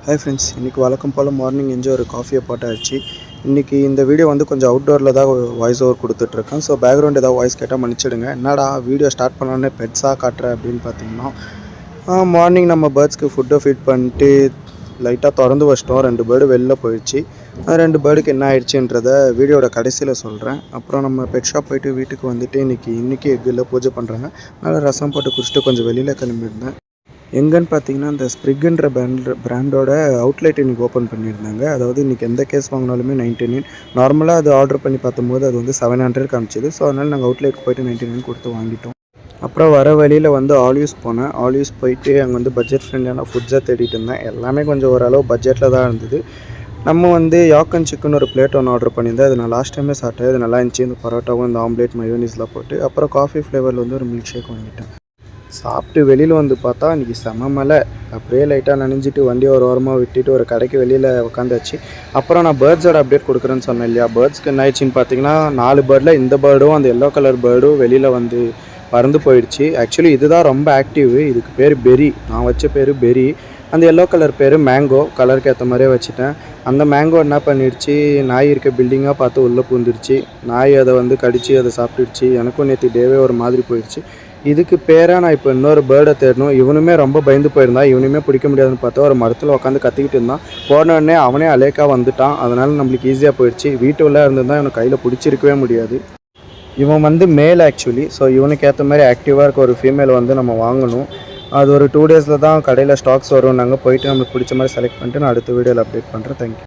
Hi friends, இன்றைக்கி வழக்கம் போல் morning எஞ்சி ஒரு காஃபியை போட்டாச்சு. இன்றைக்கி இந்த வீடியோ வந்து கொஞ்சம் அவுட்டோரில் தான் வாய்ஸ் ஓவர் கொடுத்துட்ருக்கேன். ஸோ பேக்ரவுண்ட் ஏதாவது வாய்ஸ் கேட்டால் மன்னிச்சிடுங்க. என்னடா வீடியோ ஸ்டார்ட் பண்ணோன்னே பெட்ஸாக காட்டுறேன் அப்படின்னு பார்த்தீங்கன்னா, மார்னிங் நம்ம பேர்ட்ஸ்க்கு ஃபுட்டை ஃபீட் பண்ணிட்டு லைட்டாக திறந்து வச்சிட்டோம். 2 பேர்டு வெளில போயிடுச்சு. 2 பேர்டுக்கு என்ன ஆயிடுச்சுன்றதை வீடியோட கடைசியில் சொல்கிறேன். அப்புறம் நம்ம பெட் ஷாப் போய்ட்டு வீட்டுக்கு வந்துட்டு இன்றைக்கி எக்கில் பூஜை பண்ணுறாங்க. அதனால் ரசம் போட்டு குடிச்சிட்டு கொஞ்சம் வெளியில் கிளம்பியிருந்தேன். எங்கன்னு பார்த்தீங்கன்னா, இந்த ஸ்ப்ரிக்குன்ற பிராண்டோட அவுட்லெட் இன்றைக்கி ஓப்பன் பண்ணியிருந்தாங்க. அதாவது இன்றைக்கி எந்த கேஸ் வாங்கினாலுமே 99. நார்மலாக அது ஆர்டர் பண்ணி பார்க்கும்போது அது வந்து 700 காமிச்சிது. ஸோ அதனால் நாங்கள் அவுட்லெட்டுக்கு போய்ட்டு 99 கொடுத்து வாங்கிட்டோம். அப்புறம் வர வழியில் வந்து ஆல்யூஸ் போனேன். ஆல்யூஸ் போயிட்டு அங்கே வந்து பட்ஜெட் ஃப்ரெண்ட்லியான ஃபுட்ஸாக தேடிட்டு இருந்தேன். எல்லாமே கொஞ்சம் ஓரளவு பட்ஜெட்டில் தான் இருந்தது. நம்ம வந்து யாக் அண்ட் சிக்கன் ஒரு பிளேட் ஒன்று ஆர்டர் பண்ணியிருந்தேன். அது நான் லாஸ்ட் டைமே சாப்பிட்டேன். அது நல்லா இருந்துச்சு. இந்த பரோட்டாவும் இந்த ஆம்லேட் மயோனீஸ்லாம் போட்டு. அப்புறம் காஃபி ஃப்ளேவரில் வந்து ஒரு மில்க் ஷேக் வாங்கிட்டேன். சாப்பிட்டு வெளியில் வந்து பார்த்தா இன்றைக்கி செம மழை. அப்படியே லைட்டாக நனைஞ்சிட்டு வண்டியை ஒரு ஓரமாக விட்டுட்டு ஒரு கடைக்கு வெளியில் உட்காந்தாச்சு. அப்புறம் நான் பேர்ட்ஸோட அப்டேட் கொடுக்குறேன்னு சொன்னேன் இல்லையா. பேர்ட்ஸ்க்கு என்ன ஆயிடுச்சின்னு பார்த்தீங்கன்னா, 4 பேர்டில் இந்த பேர்டும் அந்த எல்லோ கலர் பேர்டும் வெளியில் வந்து பறந்து போயிடுச்சு. ஆக்சுவலி இதுதான் ரொம்ப ஆக்டிவ். இதுக்கு பேர் பெரி. நான் வச்ச பேர் பெரி. அந்த எல்லோ கலர் பேர் மேங்கோ. கலருக்கு ஏற்ற மாதிரியே வச்சுட்டேன். அந்த மேங்கோ என்ன பண்ணிடுச்சு, நாய் இருக்க பில்டிங்காக பார்த்து உள்ளே பூந்துருச்சு. நாய் அதை வந்து கடித்து அதை சாப்பிட்டுடுச்சு. எனக்கும் நேற்று டேவே ஒரு மாதிரி போயிடுச்சு. இதுக்கு பேராக நான் இப்போ இன்னொரு பேர்டை தேடணும். இவனுமே ரொம்ப பயந்து போயிருந்தான். இவனுமே பிடிக்க முடியாதுன்னு பார்த்தா ஒரு மரத்தில் உட்காந்து கத்திக்கிட்டு இருந்தான். போனோடனே அவனே அலேக்கா வந்துட்டான். அதனால் நம்மளுக்கு ஈஸியாக போயிடுச்சு. வீட்டு உள்ளே இருந்திருந்தால் இவனை கையில் பிடிச்சிருக்கவே முடியாது. இவன் வந்து மேல் ஆக்சுவலி. ஸோ இவனுக்கு ஏற்ற மாதிரி ஆக்டிவாக இருக்க ஒரு ஃபீமேல் வந்து நம்ம வாங்கணும். அது ஒரு 2 டேஸில் தான் கடையில் ஸ்டாக்ஸ் வரும். நாங்கள் போயிட்டு நம்மளுக்கு பிடிச்ச மாதிரி செலக்ட் பண்ணிட்டு நான் அடுத்த வீடியோவில் அப்டேட் பண்ணுறேன். தேங்க்யூ.